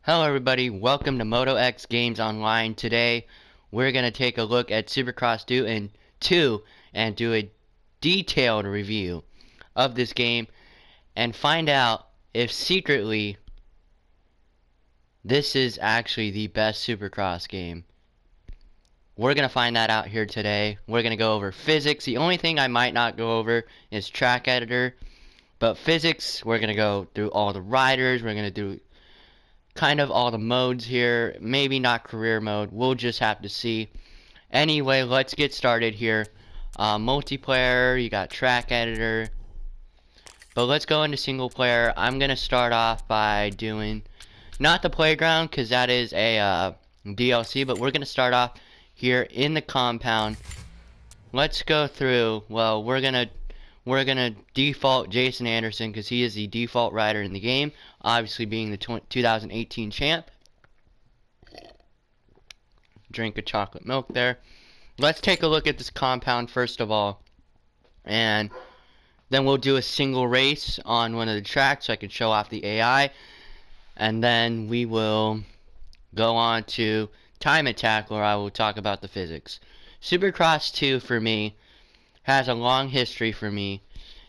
Hello everybody, welcome to Moto X Games Online. Today we're going to take a look at Supercross 2 and do a detailed review of this game and find out if secretly this is actually the best Supercross game. We're going to find that out here today. We're going to go over physics. The only thing I might not go over is track editor, but physics, we're going to go through all the riders. We're going to do kind of all the modes here. Maybe not career mode, we'll just have to see. Anyway, let's get started here. Multiplayer, you got track editor, but let's go into single player. I'm gonna start off by doing not the playground because that is a DLC, but we're gonna start off here in the compound. Let's go through. Well, we're gonna default Jason Anderson because he is the default rider in the game, obviously being the 2018 champ. Drink of chocolate milk there. Let's take a look at this compound first of all, and then we'll do a single race on one of the tracks so I can show off the AI, and then we will go on to time attack where I will talk about the physics. Supercross 2 for me has a long history for me.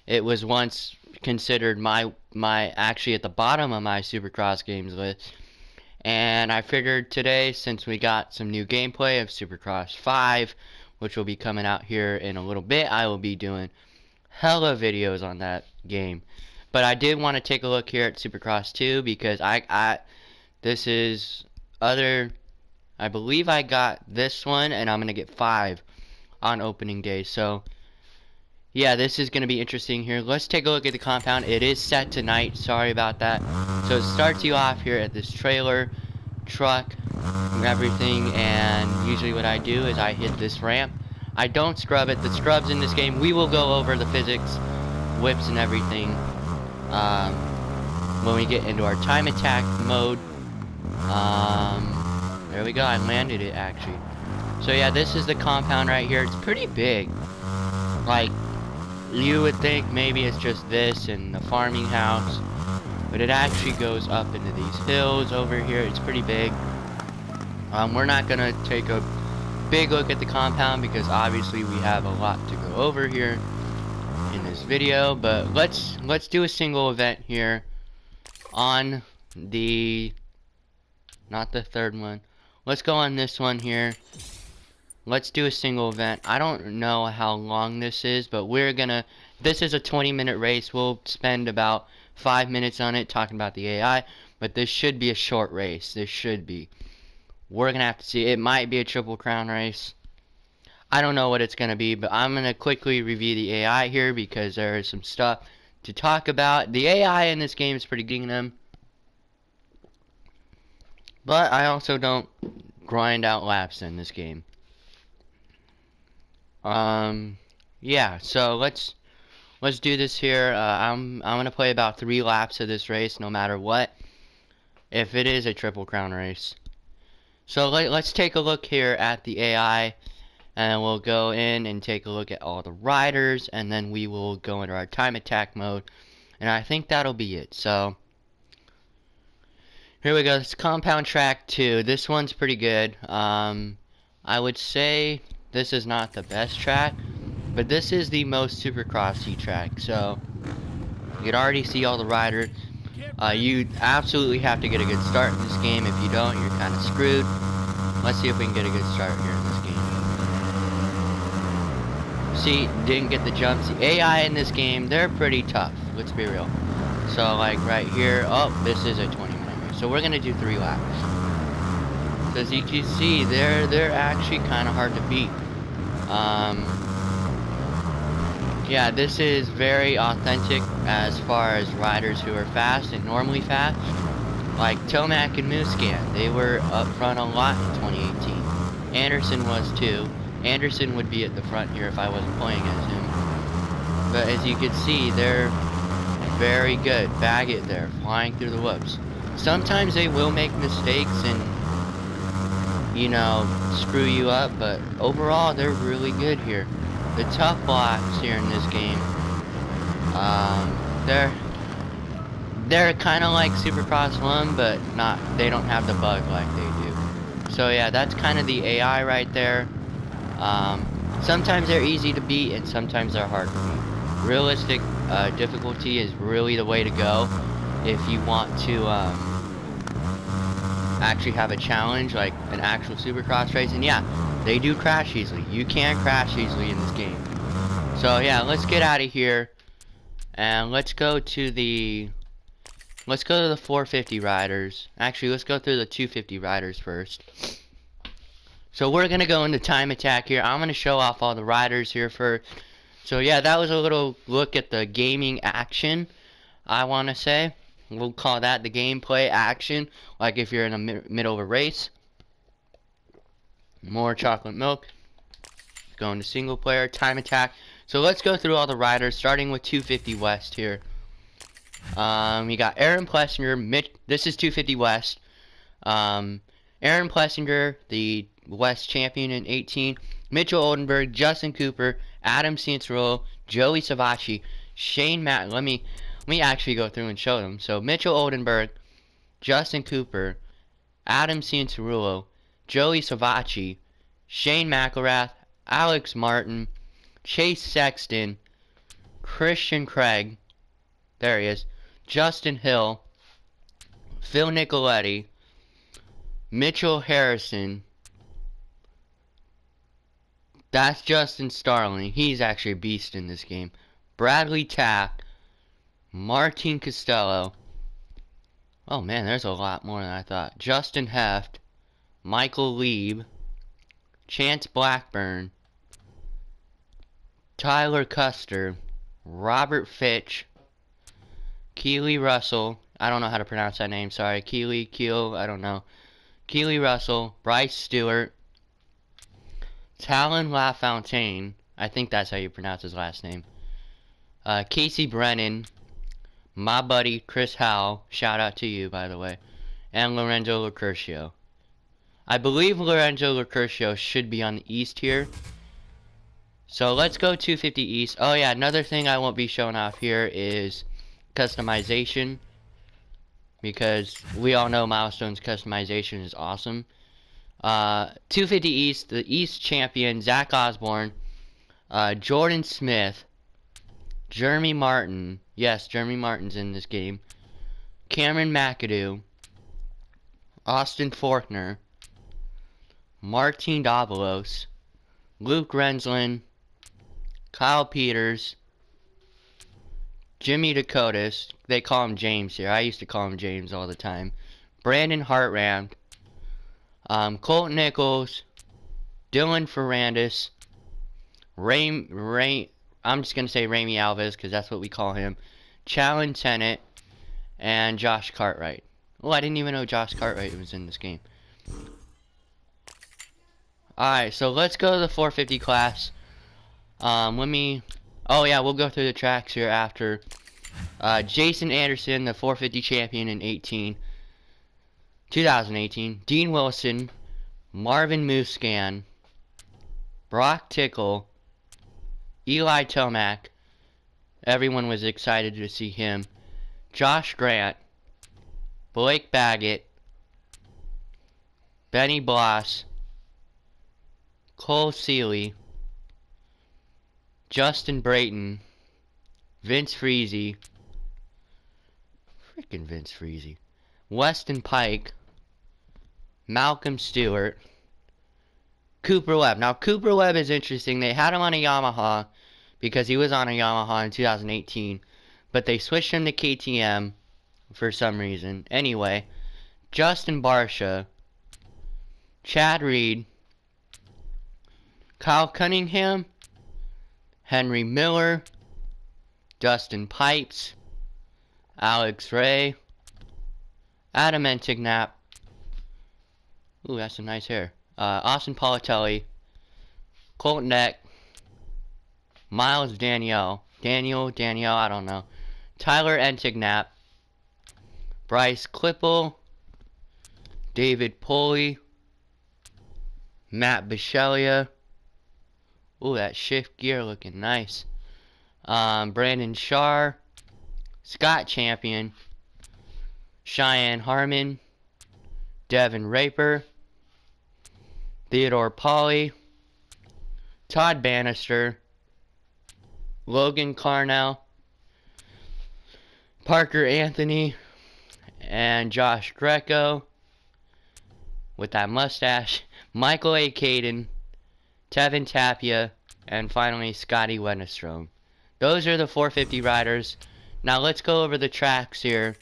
It was once considered my actually at the bottom of my Supercross games list, and I figured today, since we got some new gameplay of Supercross 5, which will be coming out here in a little bit, I will be doing hella videos on that game. But I did want to take a look here at Supercross 2 because this is I believe I got this one and I'm gonna get 5 on opening day. So yeah, this is going to be interesting here. Let's take a look at the compound. It is set tonight. Sorry about that. So it starts you off here at this trailer, truck, and everything. And usually what I do is I hit this ramp. I don't scrub it. The scrubs in this game, we will go over the physics, whips, and everything when we get into our time attack mode. There we go. I landed it, actually. So yeah, this is the compound right here. It's pretty big. Like, you would think maybe it's just this and the farming house, but it actually goes up into these hills over here. It's pretty big. We're not gonna take a big look at the compound because obviously we have a lot to go over here in this video, but let's do a single event here on the, not the third one. Let's go on this one here. Let's do a single event. I don't know how long this is, but this is a 20-minute race. We'll spend about 5 minutes on it talking about the AI, but this should be a short race. This should be. We're gonna have to see. It might be a Triple Crown race. I don't know what it's gonna be, but I'm gonna quickly review the AI here because there is some stuff to talk about. The AI in this game is pretty good, but I also don't grind out laps in this game. Yeah, so let's do this here. I'm gonna play about 3 laps of this race no matter what, if it is a Triple Crown race. So let's take a look here at the AI, and we'll go in and take a look at all the riders, and then we will go into our time attack mode, and I think that'll be it. So here we go. This compound track 2. This one's pretty good. I would say this is not the best track, but this is the most Supercrossy track. So you can already see all the riders. You absolutely have to get a good start in this game. If you don't, you're kind of screwed. Let's see if we can get a good start here in this game. See, didn't get the jumps. The AI in this game, they're pretty tough. Let's be real. So like right here, oh, this is a 20-minute race. So we're gonna do 3 laps. As you can see, they're actually kind of hard to beat. Yeah, this is very authentic as far as riders who are fast and normally fast. Like Tomac and Muscan, they were up front a lot in 2018. Anderson was too. Anderson would be at the front here if I wasn't playing as him. But as you can see, they're very good. Baggett there, flying through the whoops. Sometimes they will make mistakes and, you know, screw you up, but overall they're really good here. The tough blocks here in this game, they're kind of like Supercross 1, but not, they don't have the bug like they do. So yeah, that's kind of the AI right there. Sometimes they're easy to beat and sometimes they're hard to beat. Realistic difficulty is really the way to go if you want to actually have a challenge like an actual Supercross race. And yeah, they do crash easily. You can crash easily in this game. So yeah, let's get out of here and let's go to the 450 riders. Actually, let's go through the 250 riders first. So we're gonna go into time attack here. I'm gonna show off all the riders here first. So yeah, that was a little look at the gaming action, I want to say. We'll call that the gameplay action, like if you're in the middle of a race. More chocolate milk. Going to single player, time attack. So let's go through all the riders, starting with 250 West here. You got Aaron Plessinger, this is 250 West. Aaron Plessinger, the West champion in 18. Mitchell Oldenburg, Justin Cooper, Adam Cianciarulo, Joey Savacci, Shane Matt. Let me actually go through and show them. So Mitchell Oldenburg, Justin Cooper, Adam Cianciarulo, Joey Savacci, Shane McElrath, Alex Martin, Chase Sexton, Christian Craig, there he is, Justin Hill, Phil Nicoletti, Mitchell Harrison, that's Justin Starling, he's actually a beast in this game, Bradley Tack, Martin Costello, oh man, there's a lot more than I thought, Justin Heft, Michael Lieb, Chance Blackburn, Tyler Custer, Robert Fitch, Keely Russell, I don't know how to pronounce that name, sorry, Keel, I don't know, Keely Russell, Bryce Stewart, Talon LaFontaine, I think that's how you pronounce his last name, Casey Brennan, my buddy Chris Howell, shout out to you by the way, and Lorenzo Locurcio. I believe Lorenzo Locurcio should be on the East here. So let's go 250 East. Oh yeah, another thing I won't be showing off here is customization. Because we all know Milestone's customization is awesome. 250 East, the East champion, Zach Osborne, Jordan Smith, Jeremy Martin. Yes, Jeremy Martin's in this game. Cameron McAdoo, Austin Faulkner, Martin Davalos, Luke Renslin, Kyle Peters, Jimmy Dakotas, they call him James here, I used to call him James all the time, Brandon Hartranft, Colt Nichols, Dylan Ferrandis, I'm just going to say Ramey Alves because that's what we call him, Challen Tennant, and Josh Cartwright. Oh, I didn't even know Josh Cartwright was in this game. Alright, so let's go to the 450 class. Oh yeah, we'll go through the tracks here after. Jason Anderson, the 450 champion in 2018. Dean Wilson, Marvin Muscan, Brock Tickle, Eli Tomac. Everyone was excited to see him. Josh Grant, Blake Baggett, Benny Bloss, Cole Seeley, Justin Brayton, Vince Freezy, freaking Vince Freezy, Weston Pike, Malcolm Stewart, Cooper Webb. Now Cooper Webb is interesting. They had him on a Yamaha because he was on a Yamaha in 2018, but they switched him to KTM for some reason. Anyway, Justin Barsha, Chad Reed, Kyle Cunningham, Henry Miller, Dustin Pipes, Alex Ray, Adam Entignap, ooh, that's some nice hair, Austin Politelli, Colt Neck, Miles Danielle, I don't know, Tyler Entignap, Bryce Klippel, David Pulley, Matt Bichelia, ooh, that shift gear looking nice, Brandon Shar, Scott Champion, Cheyenne Harmon, Devin Raper, Theodore Pauly, Todd Bannister, Logan Carnell, Parker Anthony, and Josh Greco with that mustache, Michael A. Caden, Tevin Tapia, and finally Scotty Wennerstrom. Those are the 450 riders. Now let's go over the tracks here.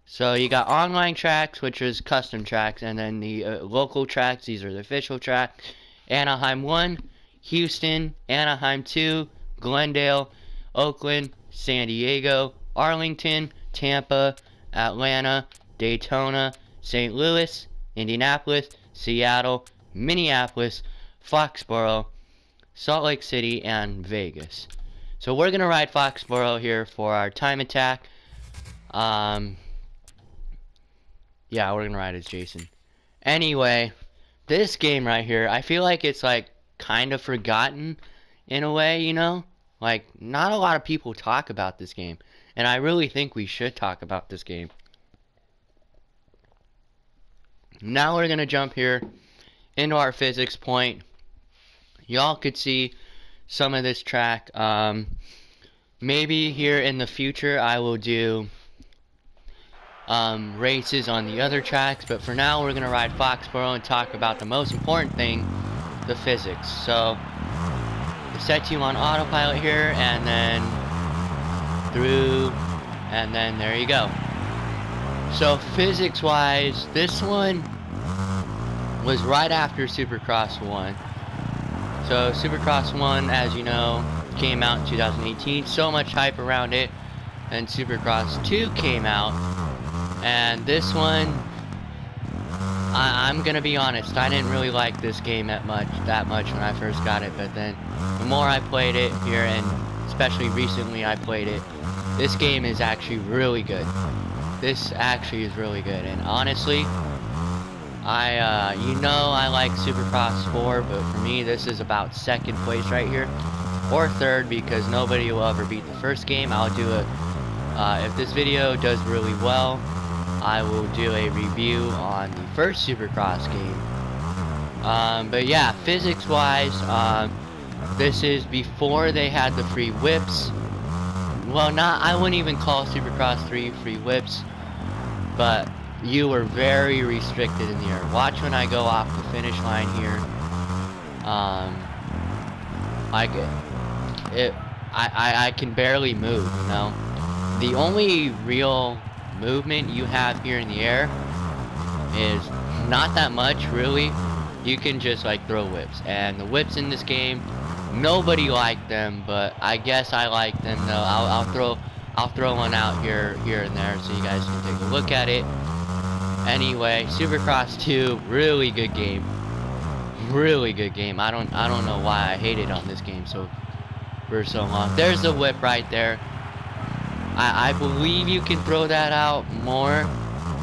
So you got online tracks, which is custom tracks, and then the local tracks, these are the official tracks. Anaheim 1, Houston, Anaheim 2, Glendale, Oakland, San Diego, Arlington, Tampa, Atlanta, Daytona, St. Louis, Indianapolis, Seattle, Minneapolis, Foxborough, Salt Lake City, and Vegas. So we're going to ride Foxborough here for our time attack. Yeah, we're gonna ride as Jason. Anyway, this game right here, I feel like it's like kind of forgotten in a way, you know? Like, not a lot of people talk about this game. And I really think we should talk about this game. Now we're gonna jump here into our physics point. Y'all could see some of this track. Maybe here in the future I will do races on the other tracks, but for now we're gonna ride Foxborough and talk about the most important thing, the physics. So it sets you on autopilot here, and then through, and then there you go. So physics wise, this one was right after Supercross 1. So Supercross 1, as you know, came out in 2018, so much hype around it, and Supercross 2 came out. And this one, I'm gonna be honest, I didn't really like this game that much when I first got it, but then the more I played it here, and especially recently I played it, this game is actually really good. This actually is really good, and honestly, you know I like Supercross 4, but for me this is about second place right here, or third, because nobody will ever beat the first game. I'll do if this video does really well, I will do a review on the first Supercross game. But yeah, physics wise, this is before they had the free whips. Well, I wouldn't even call Supercross 3 free whips, but you were very restricted in the air. Watch when I go off the finish line here. I can barely move, you know. The only real movement you have here in the air is not that much, really. You can just like throw whips, and the whips in this game, nobody liked them, but I guess I like them though. I'll throw one out here and there so you guys can take a look at it. Anyway, Supercross 2, really good game. Really good game. I don't know why I hated on this game for so long. There's the whip right there. I believe you can throw that out more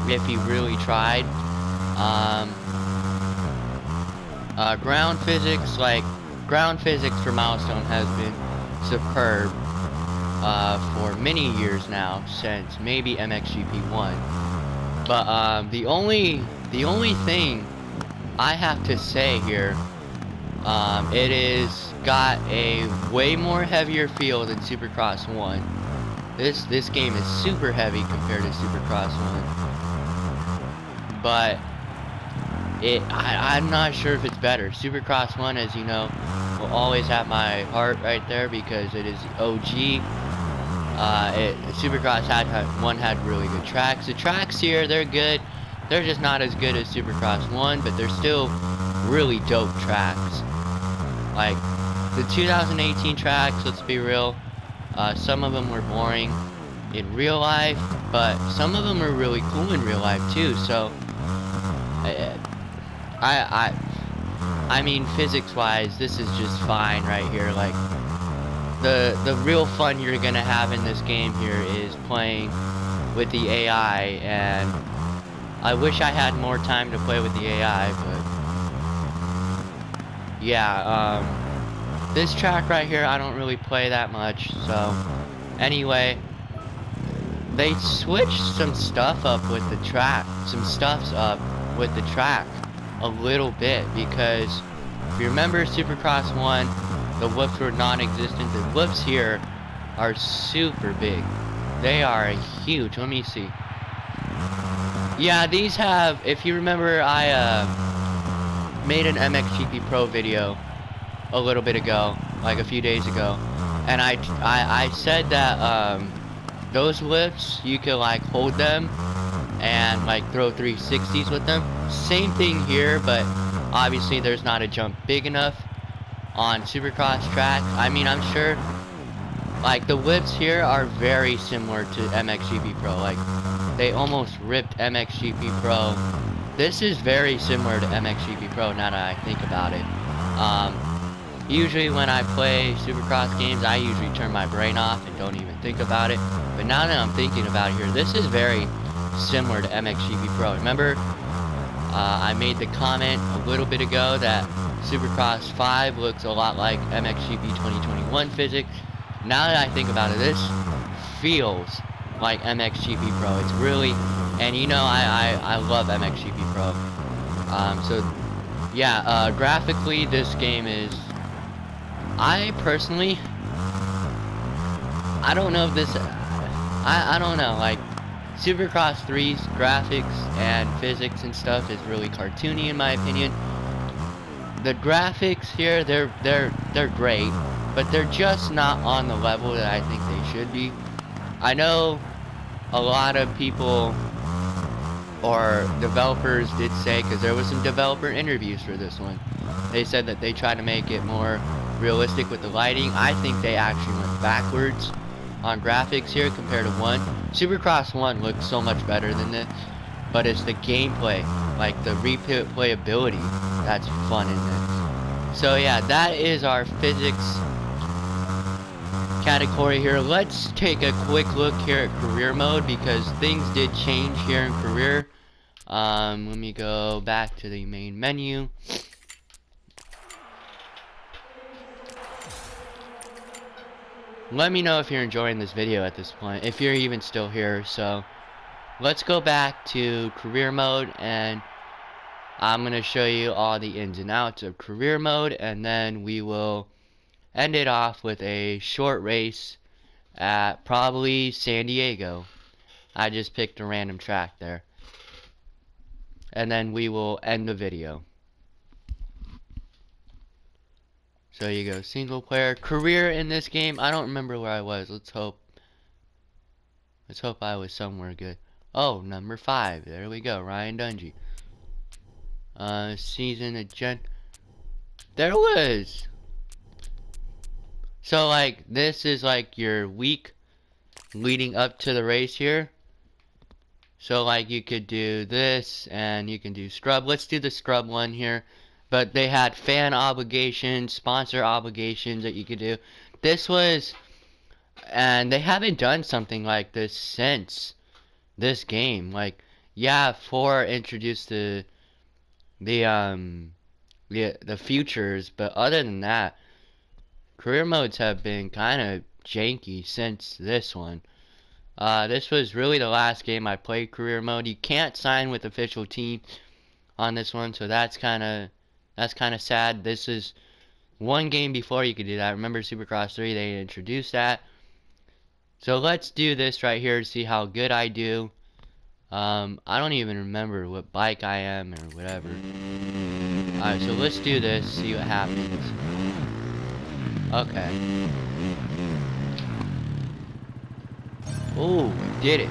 if you really tried. Ground physics for Milestone has been superb for many years now, since maybe MXGP 1. But the only thing I have to say here, it is got a way more heavier feel than Supercross 1. This game is super heavy compared to Supercross 1. But I'm not sure if it's better. Supercross 1, as you know, will always have my heart right there because it is the OG. Supercross 1 had really good tracks. The tracks here, they're good. They're just not as good as Supercross 1, but they're still really dope tracks. Like, the 2018 tracks, let's be real, some of them were boring in real life, but some of them are really cool in real life too. So I mean, physics wise, this is just fine right here. Like, the real fun you're gonna have in this game here is playing with the AI, and I wish I had more time to play with the AI, but yeah, this track right here I don't really play that much. So anyway, they switched some stuff up with the track, a little bit, because if you remember Supercross 1, the whoops were non-existent. The whoops here are super big. They are huge. Let me see. Yeah, these have, if you remember, I made an MXGP Pro video a little bit ago, like a few days ago, and I said that those lifts, you can like hold them and like throw 360s with them. Same thing here, but obviously there's not a jump big enough on Supercross track. I mean, I'm sure like the lifts here are very similar to MXGP Pro. Like they almost ripped MXGP Pro. This is very similar to MXGP Pro now that I think about it. Usually when I play Supercross games, I usually turn my brain off and don't even think about it. But now that I'm thinking about it here, this is very similar to MXGP Pro. Remember, I made the comment a little bit ago that Supercross 5 looks a lot like MXGP 2021 physics. Now that I think about it, this feels like MXGP Pro. It's really, and you know, I love MXGP Pro. So yeah, graphically this game is, I personally, I don't know if this, I don't know, like Supercross 3's graphics and physics and stuff is really cartoony in my opinion. The graphics here, they're great, but they're just not on the level that I think they should be. I know a lot of people or developers did say, because there was some developer interviews for this one, they said that they tried to make it more realistic with the lighting. I think they actually went backwards on graphics here compared to 1. Supercross 1 looks so much better than this, but it's the gameplay, like the replayability, that's fun in this. So yeah, that is our physics category here. Let's take a quick look here at career mode, because things did change here in career. Let me go back to the main menu. Let me know if you're enjoying this video at this point, if you're even still here. So let's go back to career mode, and I'm going to show you all the ins and outs of career mode, and then we will end it off with a short race at probably San Diego. I just picked a random track there. And then we will end the video. So you go, single player. Career in this game, I don't remember where I was. Let's hope I was somewhere good. Oh, number 5. There we go, Ryan Dungey. Season agenda. There was. So like, this is like your week leading up to the race here. So like, you could do this, and you can do scrub. Let's do the scrub one here. But they had fan obligations, sponsor obligations that you could do. This was, and they haven't done something like this since this game. Like, yeah, 4 introduced the futures, but other than that, career modes have been kind of janky since this one. This was really the last game I played career mode. You can't sign with official team on this one, so that's kind of sad. This is one game before you could do that. Remember Supercross 3, they introduced that. So let's do this right here to see how good I do. I don't even remember what bike I am or whatever. Alright, so let's do this, see what happens. Okay. Oh, we did it.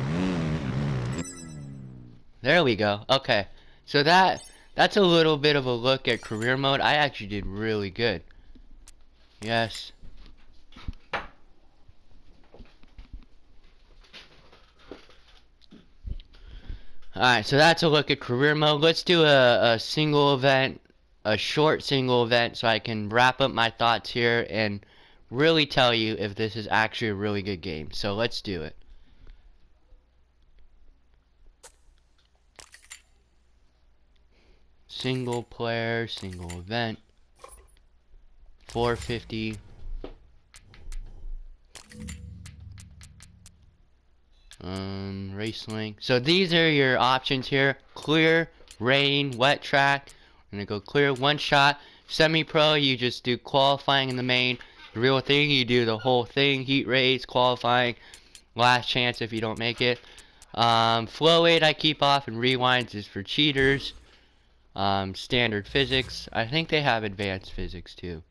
There we go. Okay. So that's a little bit of a look at career mode. I actually did really good. Yes. Alright, so that's a look at career mode. Let's do a single event, a short single event, so I can wrap up my thoughts here and really tell you if this is actually a really good game. So let's do it. Single player, single event, 450. race link. So these are your options here: clear, rain, wet track. I'm gonna go clear, one shot. Semi-pro, you just do qualifying in the main. The real thing, you do the whole thing: heat race, qualifying, last chance if you don't make it. Flow 8 I keep off, and rewinds is for cheaters. Standard physics. I think they have advanced physics too.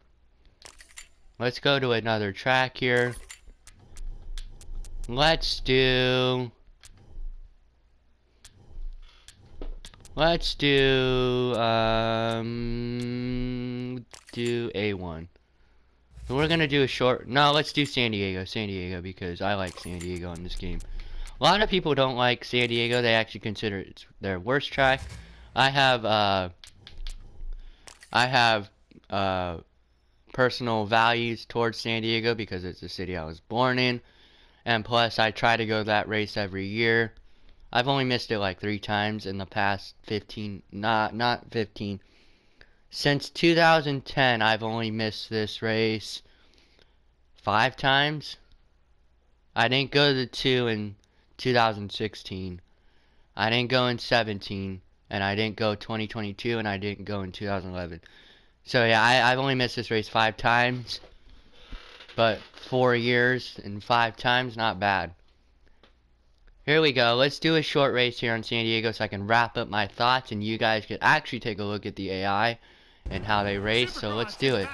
Let's go to another track here. Let's do A1. So we're gonna do a short. No, let's do San Diego, because I like San Diego in this game. A lot of people don't like San Diego. They actually consider it their worst track. I have personal values towards San Diego because it's the city I was born in, and plus I try to go to that race every year. I've only missed it like 3 times in the past 15, not 15. Since 2010, I've only missed this race 5 times. I didn't go to the 2 in 2016. I didn't go in 17, and I didn't go 2022, and I didn't go in 2011. So yeah, I've only missed this race 5 times, but 4 years and 5 times, not bad. Here we go. Let's do a short race here on San Diego so I can wrap up my thoughts and you guys can actually take a look at the AI and how they race. So let's do it.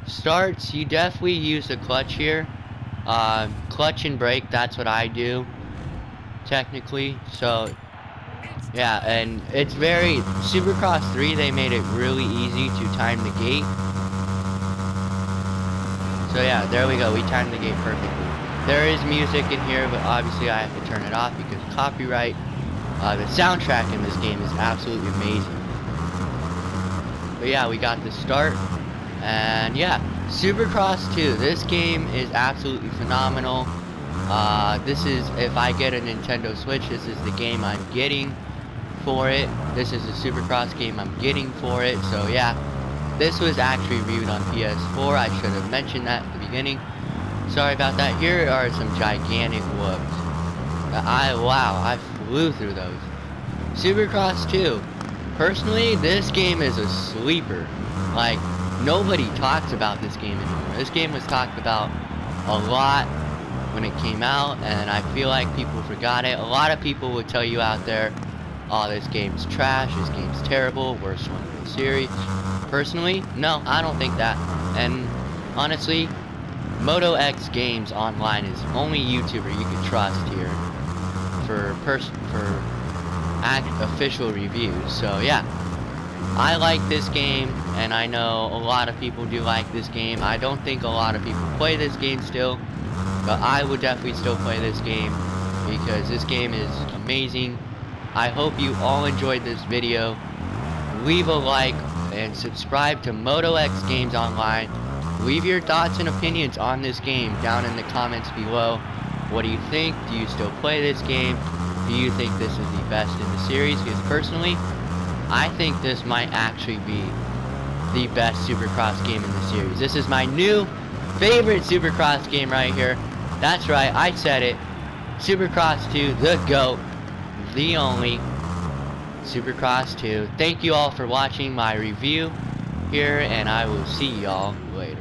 Starts, you definitely use the clutch here. Clutch and brake, that's what I do technically. So yeah, and it's very Supercross 3, they made it really easy to time the gate. So yeah, there we go, we timed the gate perfectly. There is music in here, but obviously I have to turn it off because copyright. The soundtrack in this game is absolutely amazing. But yeah, we got the start. And yeah, Supercross 2. This game is absolutely phenomenal. This is, if I get a Nintendo Switch, this is the game I'm getting for it. This is the Supercross game I'm getting for it. So yeah, this was actually reviewed on PS4. I should have mentioned that at the beginning. Sorry about that. Here are some gigantic whoops. Wow, I flew through those. Supercross 2. Personally, this game is a sleeper. Like, nobody talks about this game anymore. This game was talked about a lot when it came out, and I feel like people forgot it. A lot of people would tell you out there, oh, this game's trash, this game's terrible, worst one in the series. Personally, no, I don't think that. And honestly, Moto X Games Online is the only YouTuber you can trust here for official reviews. So yeah, I like this game, and I know a lot of people do like this game. I don't think a lot of people play this game still, but I would definitely still play this game because this game is amazing. I hope you all enjoyed this video. Leave a like and subscribe to Moto X Games Online. Leave your thoughts and opinions on this game down in the comments below. What do you think? Do you still play this game? Do you think this is the best in the series? Because personally, I think this might actually be the best Supercross game in the series. This is my new favorite Supercross game right here. That's right, I said it. Supercross 2, the GOAT. The only Supercross 2. Thank you all for watching my review here, and I will see y'all later.